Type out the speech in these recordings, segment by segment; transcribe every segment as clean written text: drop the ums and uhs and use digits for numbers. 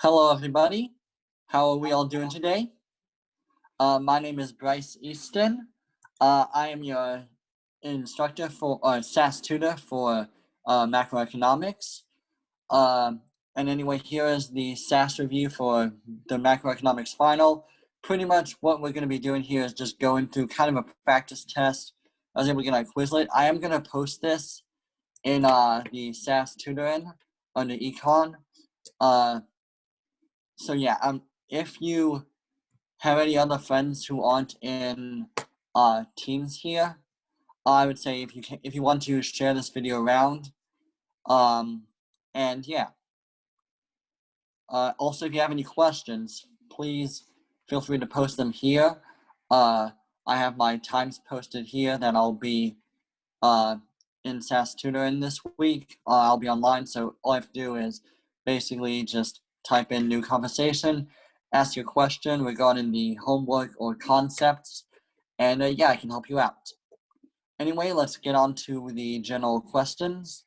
Hello, everybody. How are we all doing today? My name is Bryce Easton. I am your instructor for SAS tutor for macroeconomics. And anyway, here is the SAS review for the macroeconomics final. Pretty much what we're going to be doing here is just going through kind of a practice test. I was able to get a Quizlet. I am going to post this in the SAS tutoring under Econ. So yeah, if you have any other friends who aren't in teams here, I would say if you want to share this video around. And yeah. Also, if you have any questions, please feel free to post them here. I have my times posted here that I'll be in SAS tutoring this week. I'll be online, so all I have to do is basically just type in new conversation, ask your question regarding the homework or concepts, and yeah, I can help you out. Anyway, let's get on to the general questions.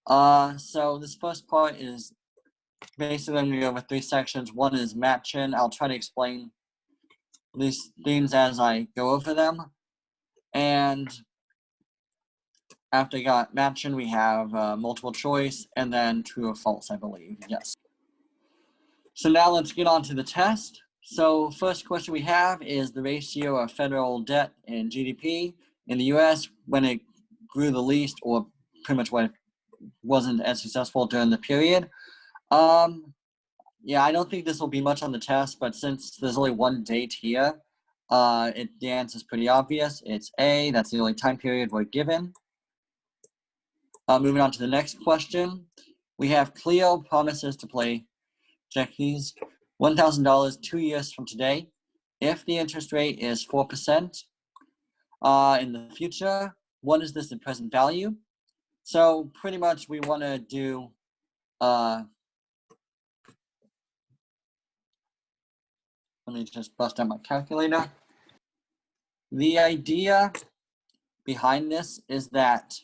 So this first part is basically I'm going to go over 3 sections. One is matching. I'll try to explain these themes as I go over them. And after I got matching, we have multiple choice and then true or false, I believe. Yes. So now let's get on to the test. So first question we have is the ratio of federal debt and GDP in the US when it grew the least, or pretty much when it wasn't as successful during the period. Yeah, I don't think this will be much on the test, but since there's only one date here, the answer is pretty obvious. It's A. That's the only time period we're given. Moving on to the next question, we have Cleo promises to play Jackie's $1,000 2 years from today. If the interest rate is 4% in the future, what is this in present value? So pretty much we want to do let me just bust out my calculator. The idea behind this is that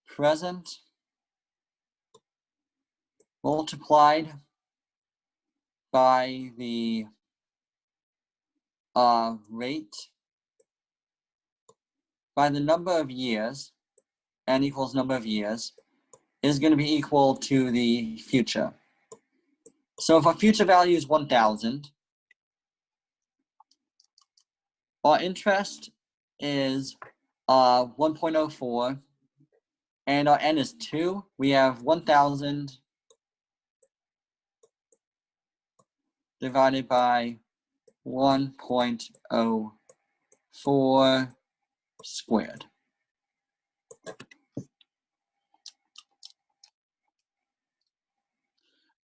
present multiplied by the rate by the number of years, n equals number of years, is going to be equal to the future. So if our future value is 1,000, our interest is 1.04, and our n is 2. We have 1,000 divided by 1.04 squared.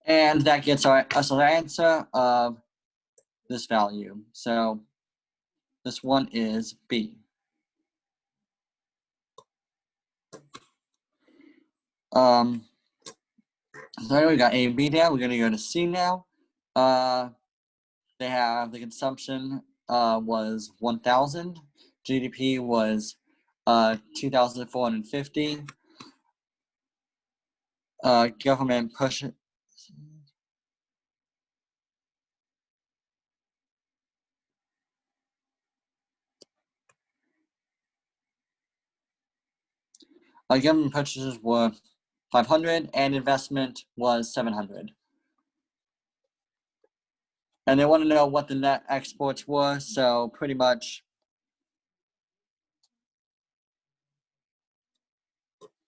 And that gets us our answer of this value. So this one is B. So we got A and B now. We're going to go to C now. They have the consumption was 1,000. GDP was 2,450. Government push. Government purchases were 500 and investment was 700. And they want to know what the net exports were, so pretty much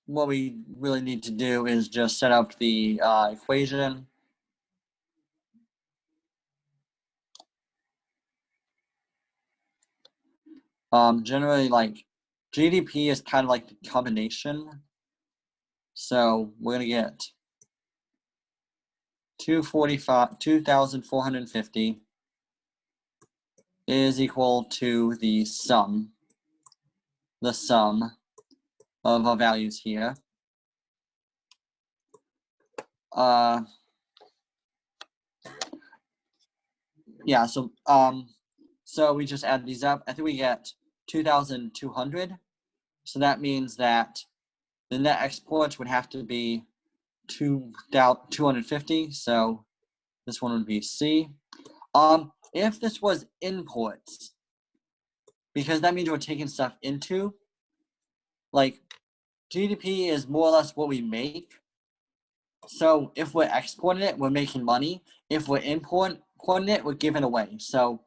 what we really need to do is just set up the equation. Generally, like GDP is kind of like the combination. So we're going to get 2,450 is equal to the sum of our values here. Yeah, so we just add these up. I think we get 2,200. So that means that the net exports would have to be 250, so this one would be C. If this was imports, because that means we're taking stuff into, like, GDP is more or less what we make. So if we're exporting it, we're making money. If we're importing it, we're giving away. So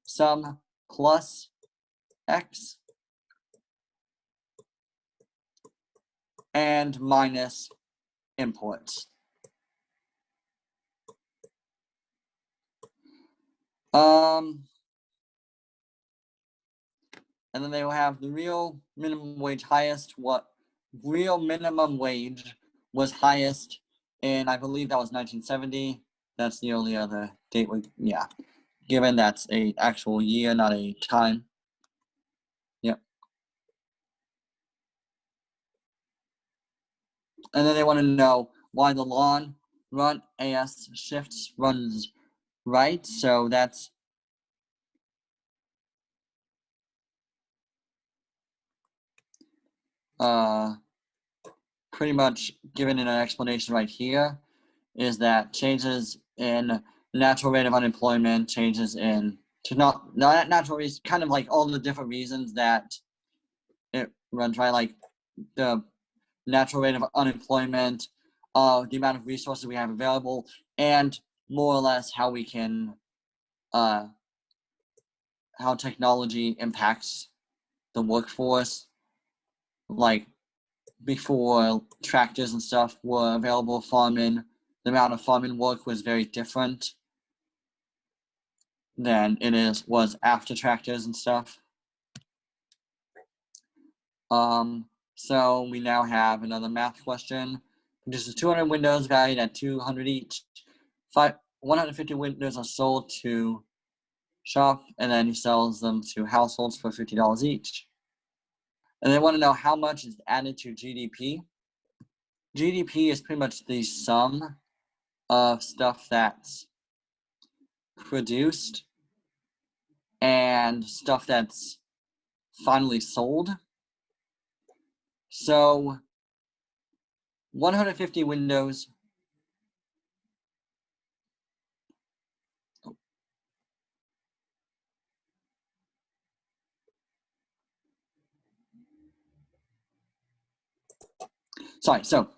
sum plus X and minus imports. And then they will have the real minimum wage highest. What real minimum wage was highest in, I believe that was 1970. That's the only other date yeah. Given that's a actual year, not a time. Yep. And then they want to know why the long run AS shifts runs right. So that's pretty much given in an explanation right here, is that changes in natural rate of unemployment, changes in not natural reasons, kind of like all the different reasons that it runs right, like the natural rate of unemployment, the amount of resources we have available, and more or less how we can, how technology impacts the workforce. Like before tractors and stuff were available, farming, the amount of farming work was very different than it was after tractors and stuff. So we now have another math question. Produces 200 windows valued at 200 each. 150 windows are sold to shop, and then he sells them to households for $50 each. And they want to know how much is added to GDP. GDP is pretty much the sum of stuff that's produced and stuff that's finally sold. So 150 windows. Sorry, so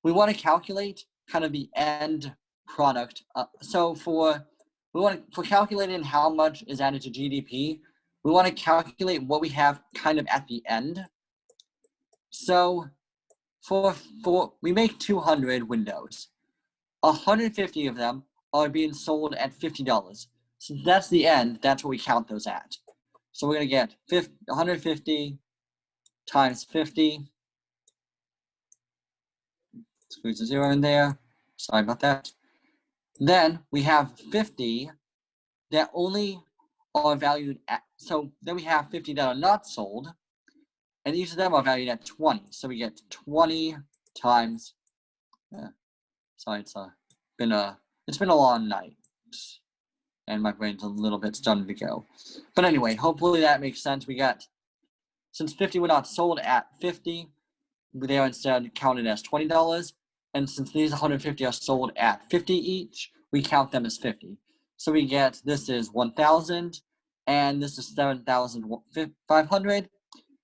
we want to calculate kind of the end product. So for calculating how much is added to GDP, we want to calculate what we have kind of at the end. So for we make 200 windows. 150 of them are being sold at $50. So that's the end. That's what we count those at. So we're going to get 150 times 50. Squeeze a 0 in there. Sorry about that. Then we have 50 that only are valued at, so then we have 50 that are not sold, and each of them are valued at 20. So we get 20 times, sorry, it's been a long night, and my brain's a little bit starting to go. But anyway, hopefully that makes sense. We got, since 50 were not sold at 50, they are instead counted as $20. And since these 150 are sold at 50 each, we count them as 50. So we get, this is 1,000, and this is 7,500.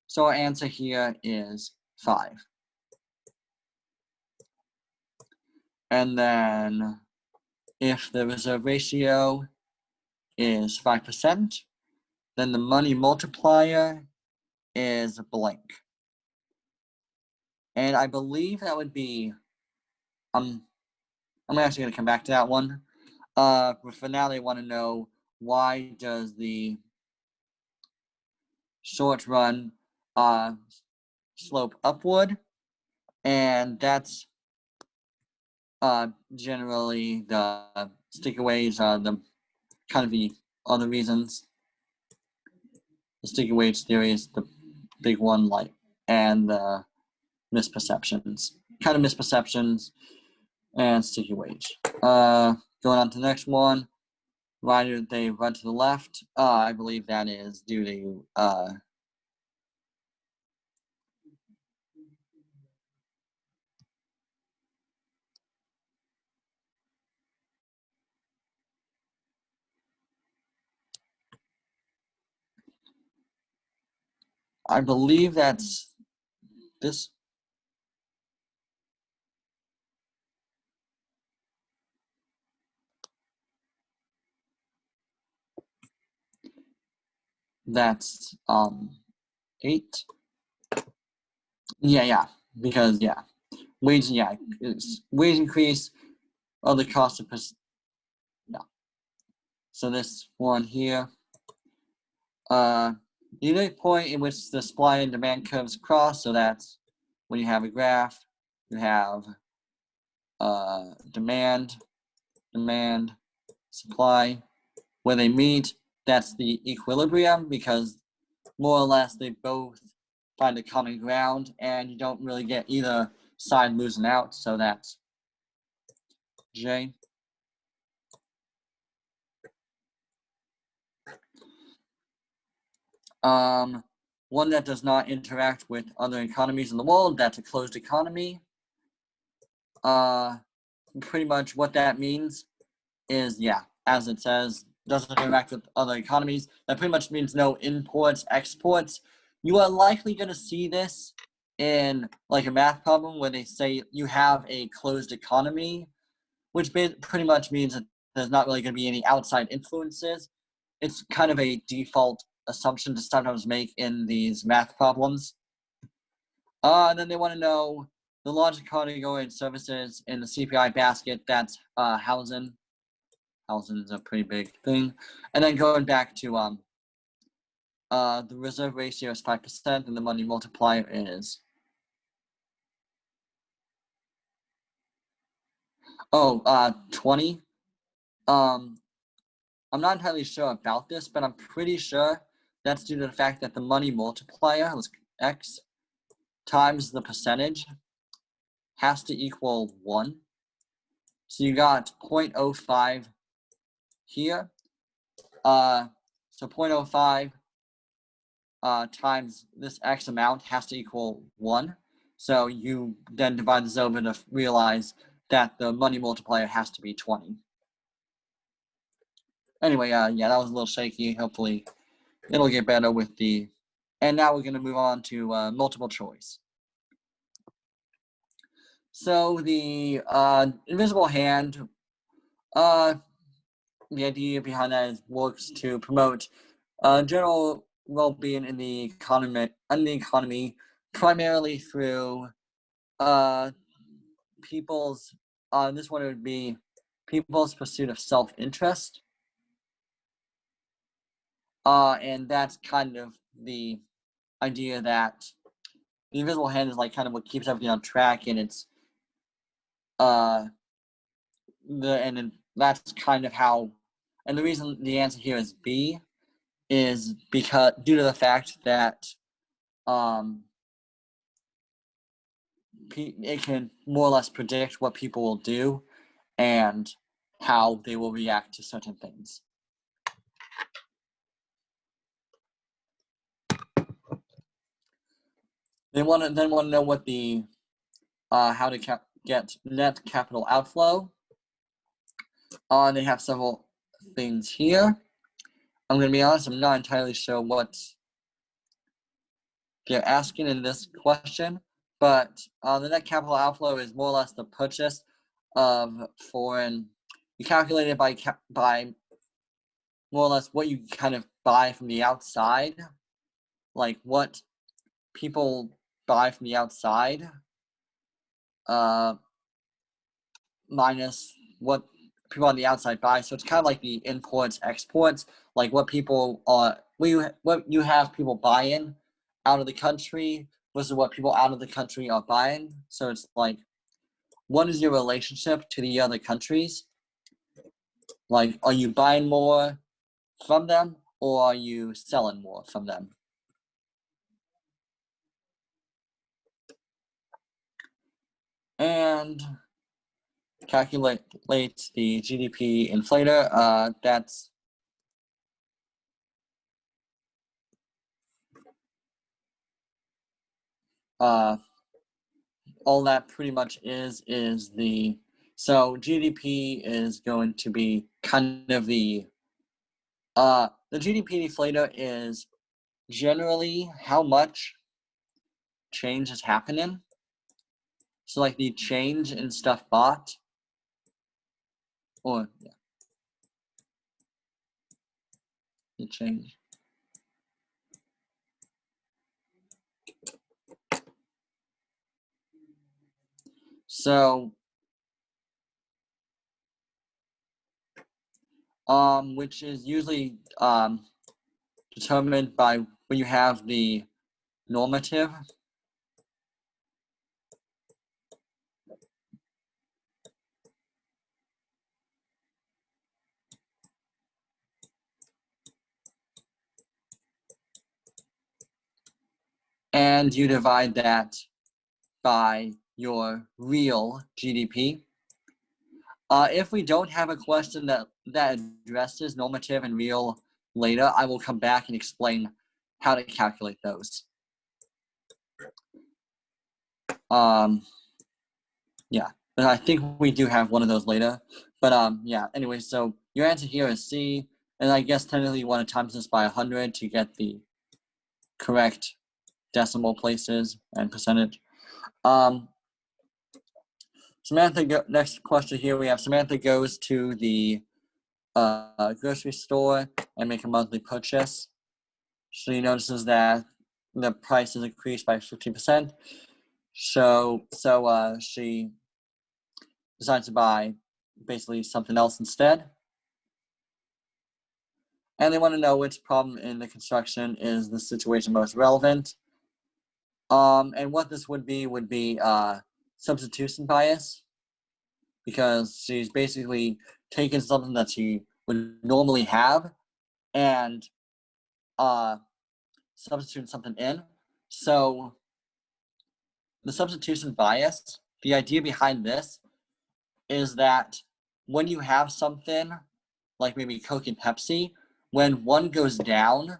So our answer here is 5. And then if the reserve ratio is 5%, then the money multiplier is blank. And I believe that would be, I'm actually going to come back to that one. But for now, they want to know, why does the short run slope upward? And that's generally the stickaways are the kind of the other reasons. The sticky wage theory is the big one, like, and the misperceptions, kind of misperceptions, and sticky wage. Going on to the next one. Why did they run to the left? I believe that is due to I believe that's this. That's 8. Yeah, because wage wage increase, other costs of So this one here, the unit point in which the supply and demand curves cross. So that's when you have a graph, you have demand, supply. When they meet, that's the equilibrium, because more or less they both find a common ground and you don't really get either side losing out. So that's J. One that does not interact with other economies in the world, that's a closed economy. Pretty much what that means is, as it says, doesn't interact with other economies. That pretty much means no imports, exports. You are likely going to see this in like a math problem where they say you have a closed economy, which pretty much means that there's not really going to be any outside influences. It's kind of a default assumption to sometimes make in these math problems. And then they want to know the largest category of services in the CPI basket. That's housing. Housing is a pretty big thing. And then going back to the reserve ratio is 5%, and the money multiplier is 20. I'm not entirely sure about this, but I'm pretty sure that's due to the fact that the money multiplier was X times the percentage has to equal 1. So you got 0.05 here. So 0.05 times this X amount has to equal 1. So you then divide this over to realize that the money multiplier has to be 20. Anyway, that was a little shaky. Hopefully it'll get better with the, and now we're going to move on to multiple choice. So the invisible hand, the idea behind that is works to promote general well-being in the economy, primarily through people's. This one would be people's pursuit of self-interest, and that's kind of the idea that the invisible hand is like kind of what keeps everything on track, and it's that's kind of how. And the reason the answer here is B is because due to the fact that it can more or less predict what people will do and how they will react to certain things. They want to know what the how to get net capital outflow. They have several things here. I'm going to be honest, I'm not entirely sure what they're asking in this question, but the net capital outflow is more or less the purchase of foreign. You calculate it by more or less what you kind of buy from the outside, like what people buy from the outside, minus what people on the outside buy. So it's kind of like the imports, exports, like what people what you have people buying out of the country versus what people out of the country are buying. So it's like, what is your relationship to the other countries? Like, are you buying more from them or are you selling more from them? And calculate the GDP inflator. That's all that pretty much is the, so GDP is going to be kind of the GDP deflator is generally how much change is happening. So like the change in stuff bought, or yeah, the change. So, which is usually determined by when you have the normative. And you divide that by your real GDP. If we don't have a question that addresses normative and real later, I will come back and explain how to calculate those. Yeah, but I think we do have one of those later. But yeah, anyway, so your answer here is C, and I guess technically you want to times this by 100 to get the correct decimal places and percentage. Samantha, next question here, we have Samantha goes to the grocery store and make a monthly purchase. She notices that the price is increased by 15%. So she decides to buy basically something else instead. And they want to know which problem in the construction is the situation most relevant. And what this would be substitution bias, because she's basically taken something that she would normally have and substituting something in. So the substitution bias, the idea behind this is that when you have something like maybe Coke and Pepsi, when one goes down,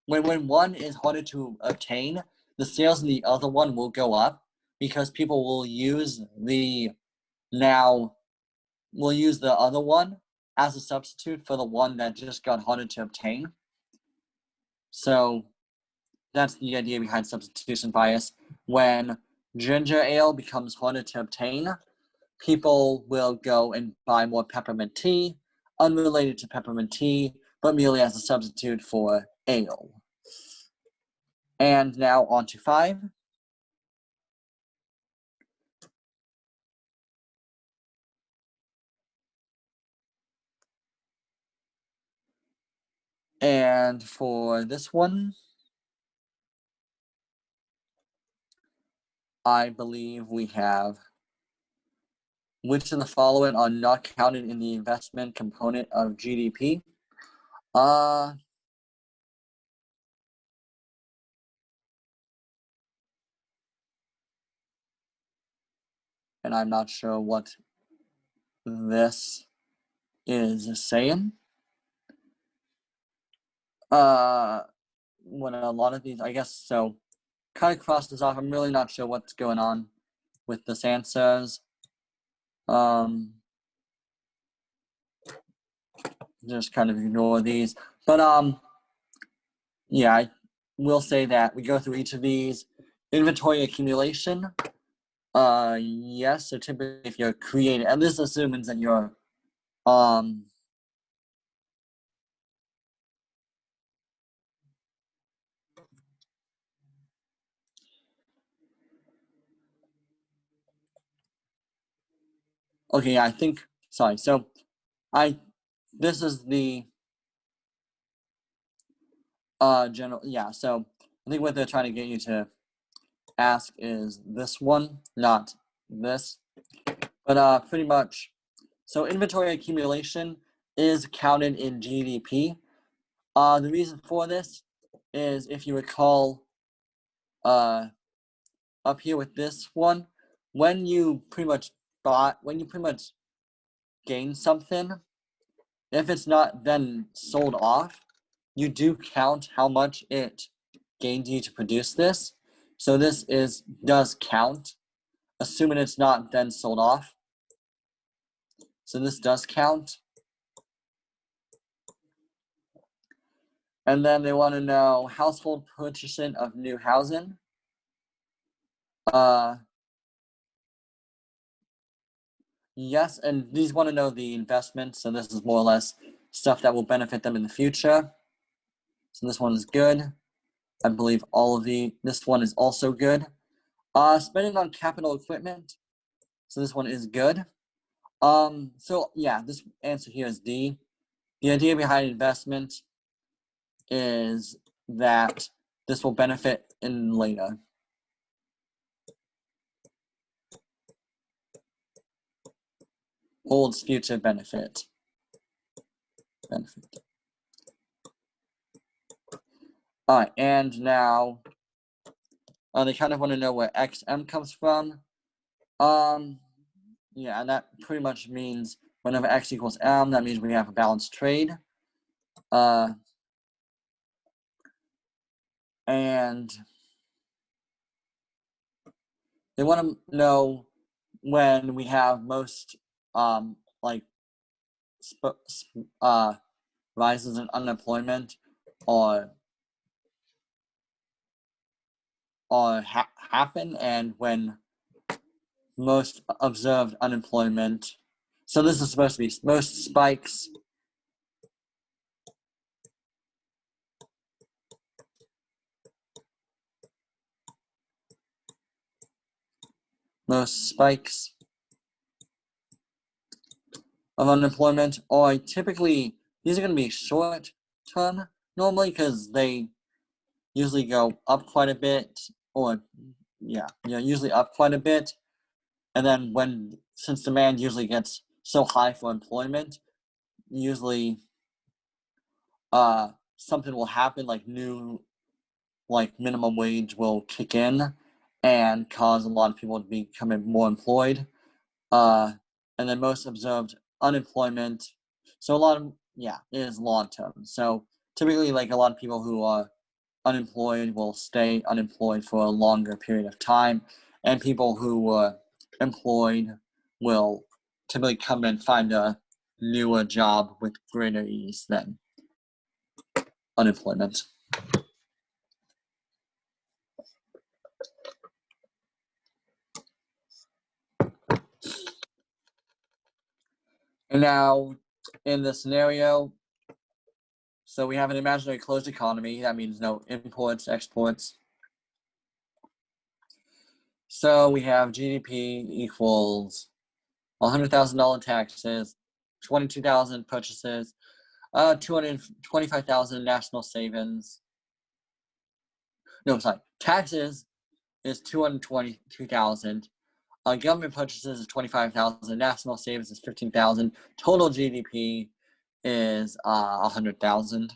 when one is harder to obtain, the sales in the other one will go up because people will use the other one as a substitute for the one that just got harder to obtain. So that's the idea behind substitution bias. When ginger ale becomes harder to obtain, people will go and buy more peppermint tea, unrelated to peppermint tea, but merely as a substitute for ale. And now on to 5. And for this one, I believe we have, which of the following are not counted in the investment component of GDP? And I'm not sure what this is saying. When a lot of these, I guess, so kind of cross this off. I'm really not sure what's going on with this answers. Just kind of ignore these. But yeah, I will say that we go through each of these. Inventory accumulation. Yes, so typically if you're creating, and this assumes that you're okay, I think, sorry, so this is the general, yeah, so I think what they're trying to get you to ask is this one, not this, but pretty much, so inventory accumulation is counted in GDP. The reason for this is, if you recall, up here with this one, when you pretty much gain something, if it's not then sold off, you do count how much it gained you to produce this. So this does count, assuming it's not then sold off. So this does count. And then they want to know household purchasing of new housing. Yes, and these want to know the investments, so this is more or less stuff that will benefit them in the future. So this one is good. I believe this one is also good. Spending on capital equipment. So this one is good. So yeah, this answer here is D. The idea behind investment is that this will benefit in later. Holds future benefit. All right, and now they kind of want to know where XM comes from. Yeah, and that pretty much means whenever X equals M, that means we have a balanced trade. And they want to know when we have most rises in unemployment or happen, and when most observed unemployment. So this is supposed to be most spikes of unemployment, or typically these are going to be short term normally because they usually go up quite a bit, or usually up quite a bit. And then since demand usually gets so high for employment, usually something will happen, like minimum wage will kick in and cause a lot of people to become more employed. And then most observed unemployment. So it is long term. So typically, like, a lot of people who are unemployed will stay unemployed for a longer period of time, and people who were employed will typically come and find a newer job with greater ease than unemployment. And now, in this scenario, so we have an imaginary closed economy. That means no imports, exports. So we have GDP equals $100,000 taxes, 22,000 purchases, 225,000 national savings. No, sorry. Taxes is 222,000. Government purchases is 25,000. National savings is 15,000. Total GDP is 100,000.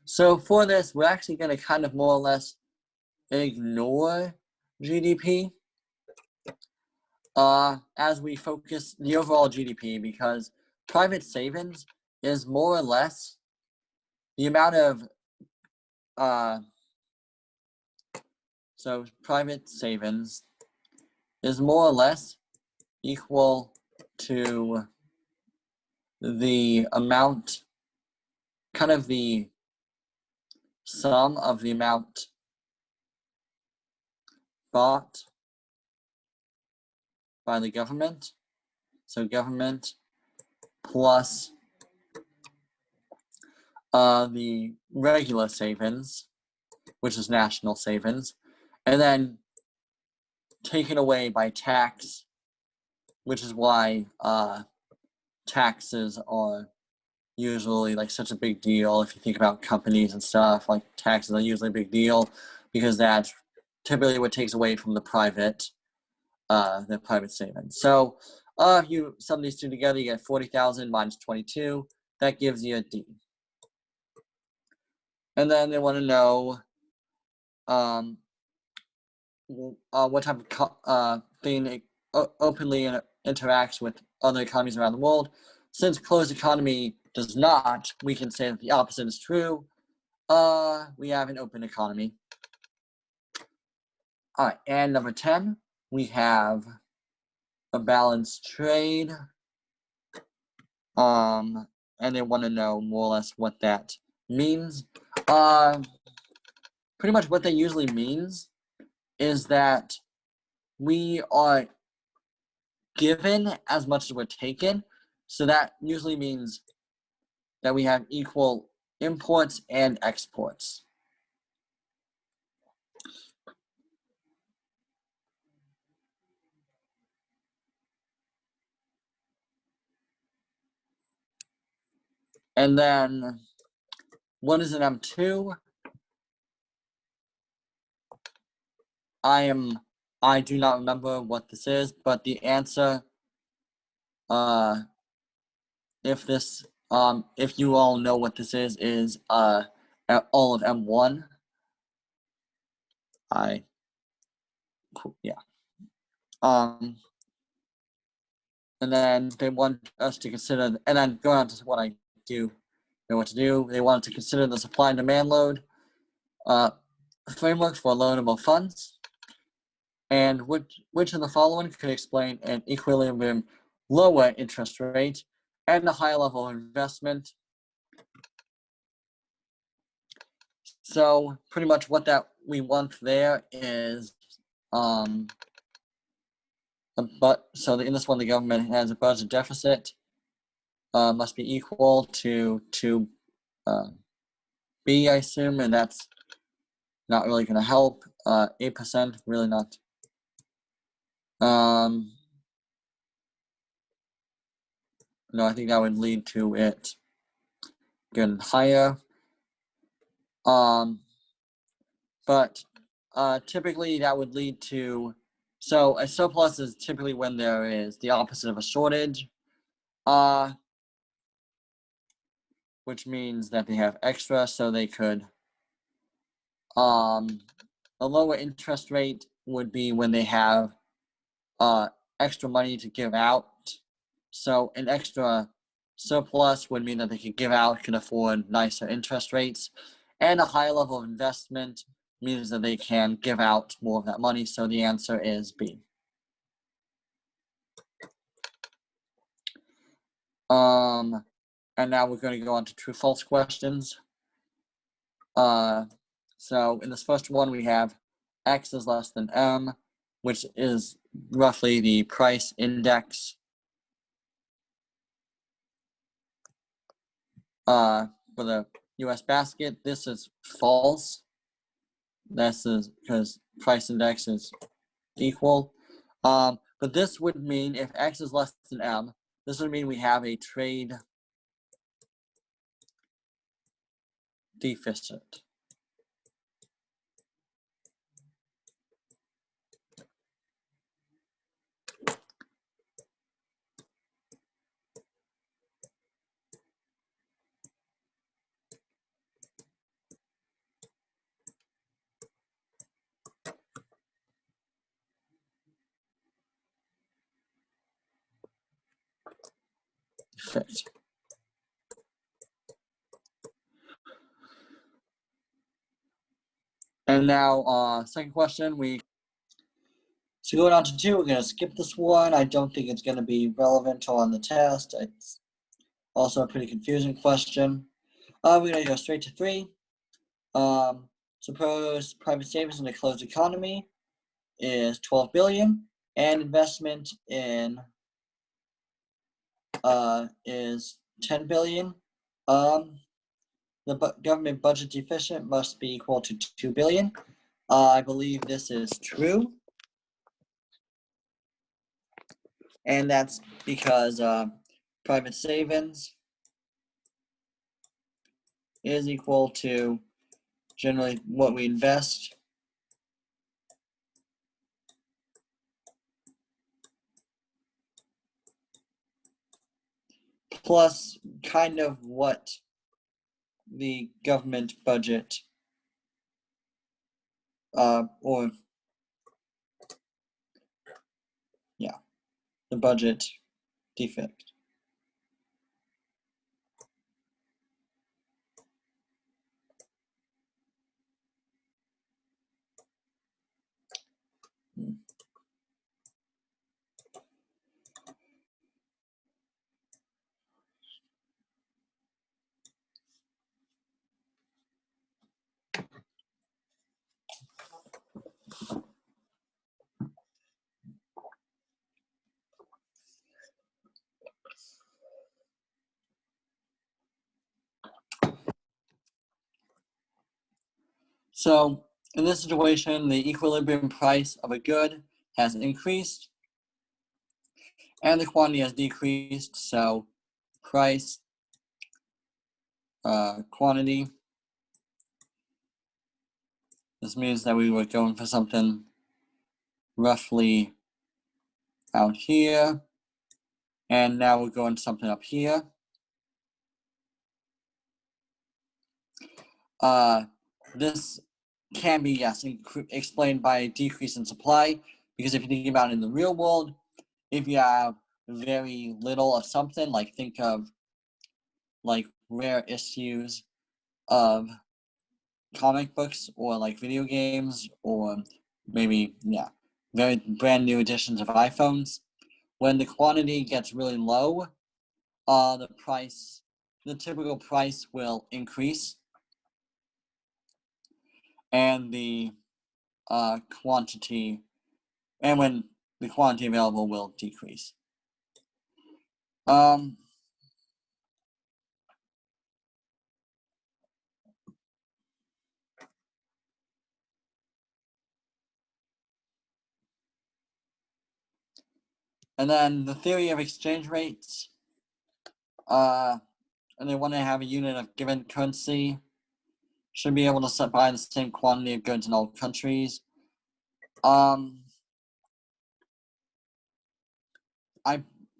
So for this, we're actually going to kind of more or less ignore GDP as we focus the overall GDP, because private savings is more or less the amount of so private savings is more or less equal to the amount, kind of the sum of the amount bought by the government. So government plus the regular savings, which is national savings, and then taken away by tax, which is why taxes are usually like such a big deal. If you think about companies and stuff, like taxes are usually a big deal because that's typically what takes away from the private savings. So if you sum these two together, you get 40,000 minus 22. That gives you a D. And then they want to know what type of thing openly interacts with other economies around the world. Since closed economy does not, we can say that the opposite is true. We have an open economy. All right, and number 10, we have a balanced trade. and they want to know more or less what that means. Pretty much what that usually means is that we are given as much as we're taken. So that usually means that we have equal imports and exports. And then what is an M2? I do not remember what this is, but the answer, if you all know what this is all of M1. Yeah. And then they want us to consider, and then going on to what I do, know what to do. They want to consider the supply and demand load framework for loanable funds, and which of the following could explain an equilibrium lower interest rate and a higher level of investment. So pretty much what that we want there is so in this one the government has a budget deficit must be equal to B, I assume, and that's not really going to help. 8%, really not. No, I think that would lead to it getting higher. But typically that would lead to, so a surplus is typically when there is the opposite of a shortage, which means that they have extra, so they could, a lower interest rate would be when they have extra money to give out. So an extra surplus would mean that they could give out, can afford nicer interest rates, and a higher level of investment means that they can give out more of that money. So the answer is B. And now we're going to go on to true-false questions. So in this first one, we have X is less than M, which is roughly the price index. For the US basket, this is false. This is because price index is equal. But this would mean if X is less than M, this would mean we have a trade deficit. And now, second question, so going on to 2, we're going to skip this one. I don't think it's going to be relevant on the test. It's also a pretty confusing question. We're going to go straight to 3. Suppose private savings in a closed economy is 12 billion, and investment in is 10 billion. The government budget deficit must be equal to 2 billion. I believe this is true. And that's because private savings is equal to generally what we invest plus kind of what the government budget the budget defect. So in this situation, the equilibrium price of a good has increased and the quantity has decreased. So price, quantity. This means that we were going for something roughly out here. And now we're going to something up here. This can be, yes, explained by a decrease in supply, because if you think about it in the real world, if you have very little of something, like think of like rare issues of comic books or like video games, or maybe, yeah, very brand new editions of iPhones, when the quantity gets really low, the typical price will increase and the quantity, and when the quantity available will decrease. And then the theory of exchange rates, and they want to have a unit of given currency, should be able to buy the same quantity of goods in all countries. I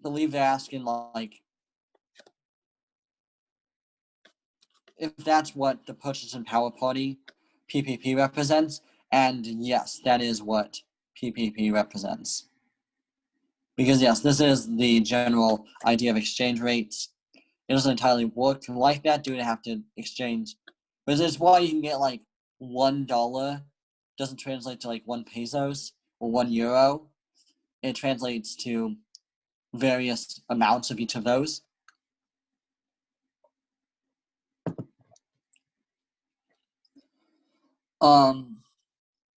believe they're asking like if that's what the Purchasing Power Party, PPP, represents, and yes, that is what PPP represents. Because yes, this is the general idea of exchange rates. It doesn't entirely work like that. Do you have to exchange? But it's why you can get like $1 doesn't translate to like 1 pesos or €1. It translates to various amounts of each of those.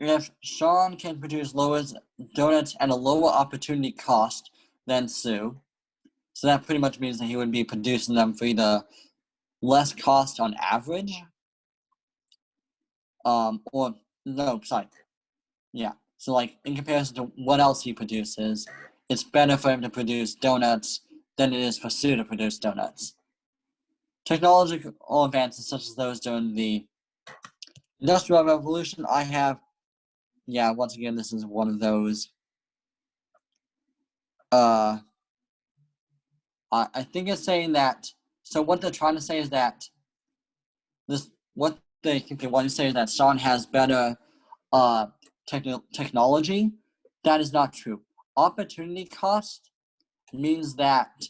If Sean can produce donuts at a lower opportunity cost than Sue, so that pretty much means that he would be producing them for either less cost on average, or no, sorry, yeah. So like in comparison to what else he produces, it's better for him to produce donuts than it is for Sue to produce donuts. Technological advances such as those during the Industrial Revolution, once again, this is one of those. I think it's saying that, so what they're trying to say is that what they think they want to say is that Sean has better technology. That is not true. Opportunity cost means that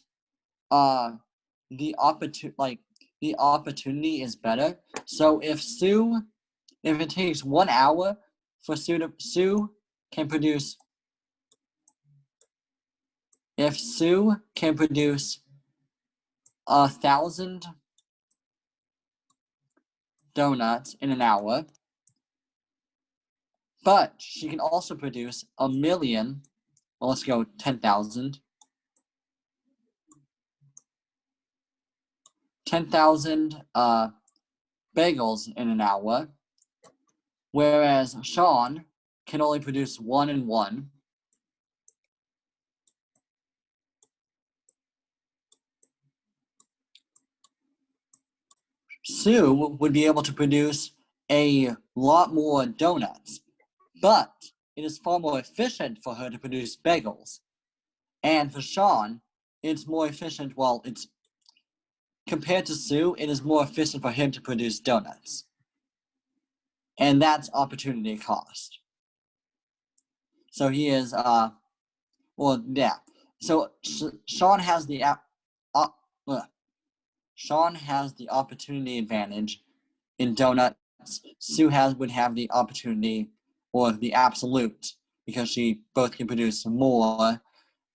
the opportunity is better. So if it takes 1 hour for Sue can produce 1,000 donuts in an hour, but she can also produce 1,000,000. Well, let's go 10,000. 10,000 bagels in an hour, whereas Sean can only produce 1 and 1. Sue would be able to produce a lot more donuts, but it is far more efficient for her to produce bagels. And for Sean, it's more efficient, compared to Sue, it is more efficient for him to produce donuts. And that's opportunity cost. So he is, So Sean has the opportunity advantage in donuts. Sue would have the opportunity, or the absolute, because she both can produce more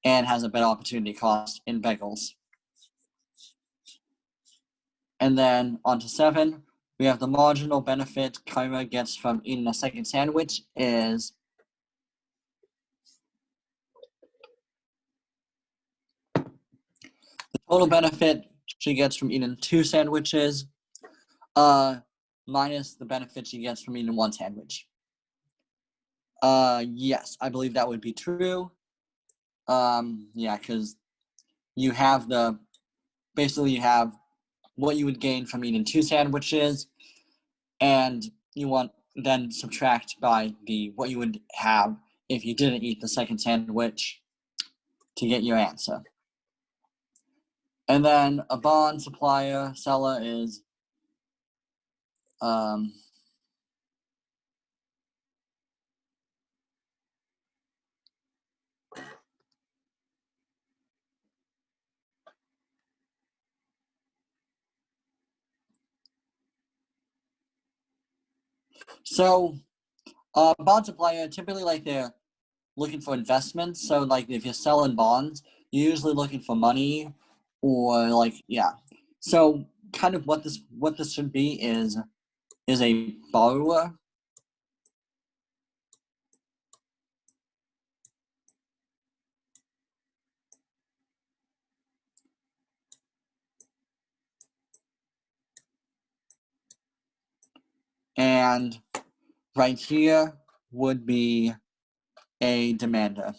and has a better opportunity cost in bagels. And then on to 7, we have the marginal benefit Kyra gets from eating a second sandwich is the total benefit she gets from eating 2 sandwiches. minus the benefit she gets from eating one sandwich. Yes, I believe that would be true. Yeah, because you have basically you have what you would gain from eating 2 sandwiches, and you want then subtract by what you would have if you didn't eat the second sandwich to get your answer. And then a bond supplier seller is so bond supplier typically like they're looking for investments. So like if you're selling bonds, you're usually looking for money, or like yeah. So kind of what this should be is a borrower. And right here would be a demander.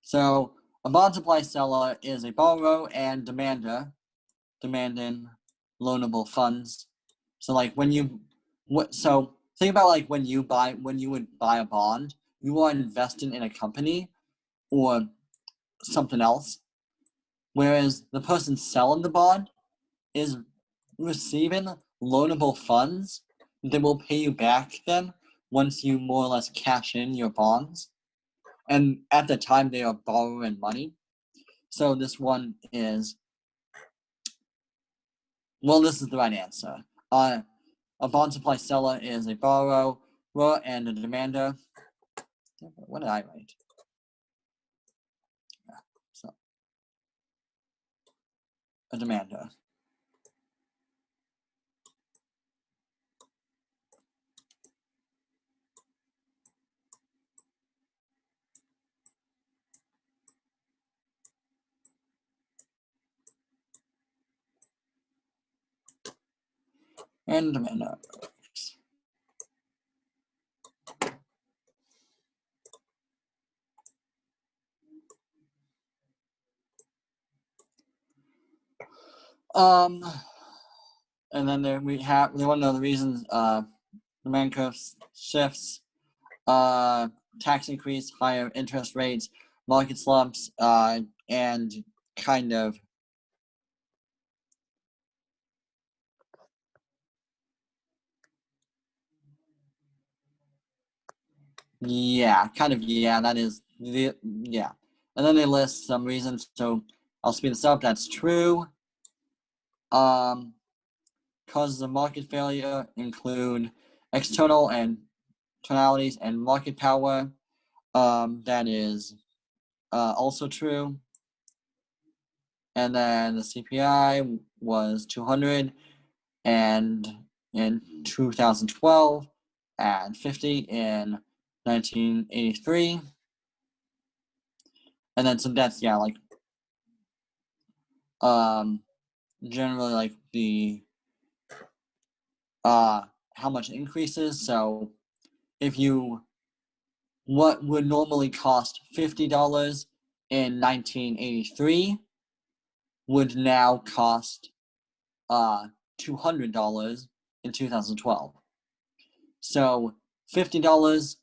So a bond supply seller is a borrower and demander, demanding loanable funds. So like so think about like when you would buy a bond, you are investing in a company or something else, whereas the person selling the bond is receiving loanable funds that will pay you back then once you more or less cash in your bonds. And at the time they are borrowing money. So this one is, well, this is the right answer. A bond supply seller is a borrower and a demander. What did I write? So a demander. And demander. And then there we want to know the reasons demand curve shifts, tax increase, higher interest rates, market slumps, and kind of that is yeah. And then they list some reasons, so I'll speed this up. That's true. Causes of market failure include external and externalities and market power. That is also true. And then the CPI was 200 and in 2012 and 50 in 1983. And then so that's like generally like the how much it increases. So if what would normally cost $50 in 1983 would now cost $200 in 2012. So $50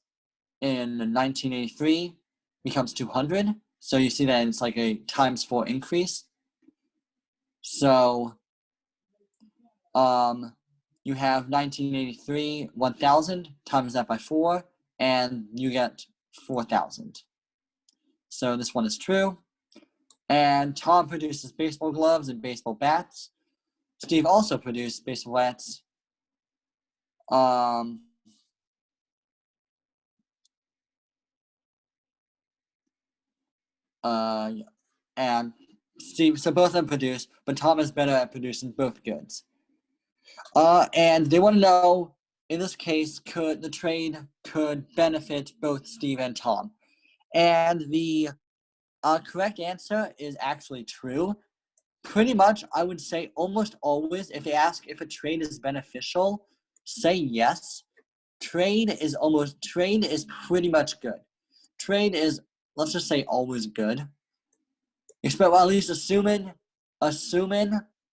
in 1983 becomes 200. So you see that it's like a times 4 increase. So you have 1983 1000 times that by 4, and you get 4,000. So this one is true. And Tom produces baseball gloves and baseball bats. Steve also produced baseball bats. And Steve, so both of them produce, but Tom is better at producing both goods. And they want to know, in this case, the trade could benefit both Steve and Tom. And the correct answer is actually true. Pretty much, I would say almost always, if they ask if a trade is beneficial, say yes. Trade is pretty much good. Trade is, let's just say, always good. Well, at least assuming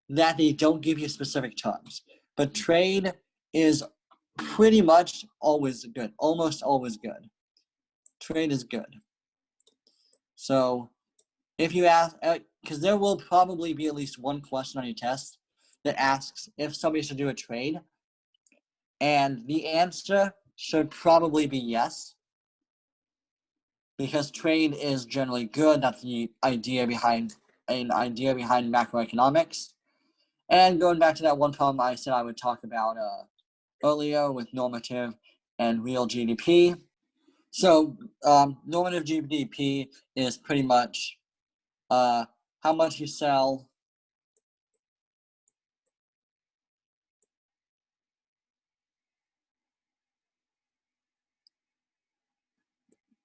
that they don't give you specific terms. But trade is pretty much always good, almost always good. Trade is good. So if you ask, because there will probably be at least one question on your test that asks if somebody should do a trade, and the answer should probably be yes, because trade is generally good. That's the idea behind macroeconomics. And going back to that one problem I said I would talk about earlier with normative and real GDP. So normative GDP is pretty much how much you sell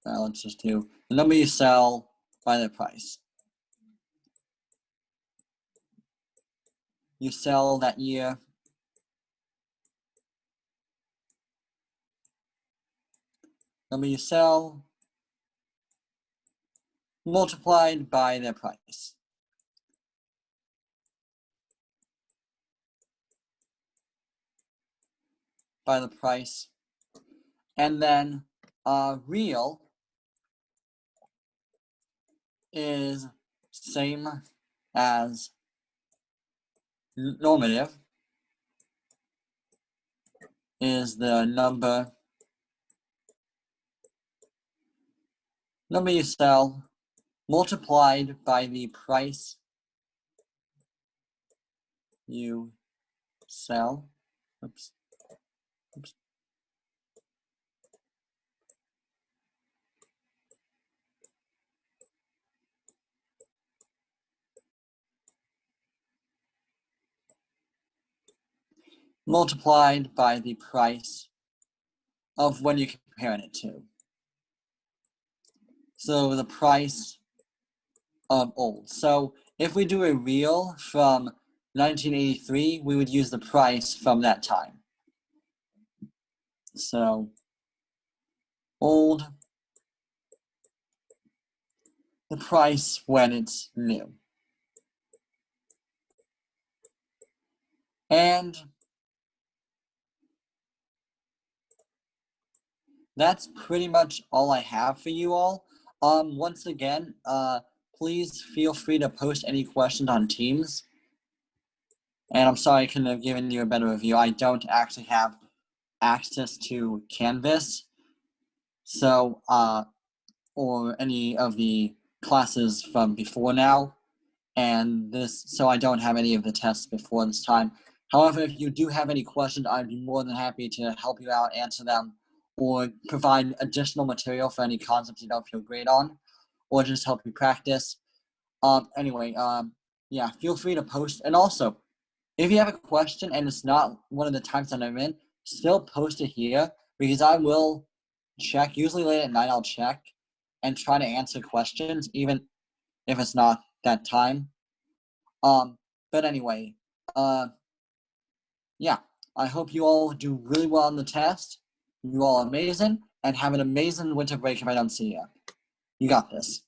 let's just do the number you sell by the price. You sell that year. Number you sell multiplied by the price. By the price. And then real is same as normative, is the number you sell multiplied by the price you sell. Oops. Multiplied by the price of when you're comparing it to. So the price of old. So if we do a real from 1983, we would use the price from that time. So old, the price when it's new. And that's pretty much all I have for you all. Once again, please feel free to post any questions on Teams. And I'm sorry I couldn't have given you a better review. I don't actually have access to Canvas, so or any of the classes from before now, and so I don't have any of the tests before this time. However, if you do have any questions, I'd be more than happy to help you out, answer them, or provide additional material for any concepts you don't feel great on, or just help you practice. Anyway, yeah, feel free to post. And also, if you have a question and it's not one of the times that I'm in, still post it here, because I will check. Usually late at night, I'll check and try to answer questions, even if it's not that time. But anyway, yeah, I hope you all do really well on the test. You all are amazing, and have an amazing winter break if I don't see you. You got this.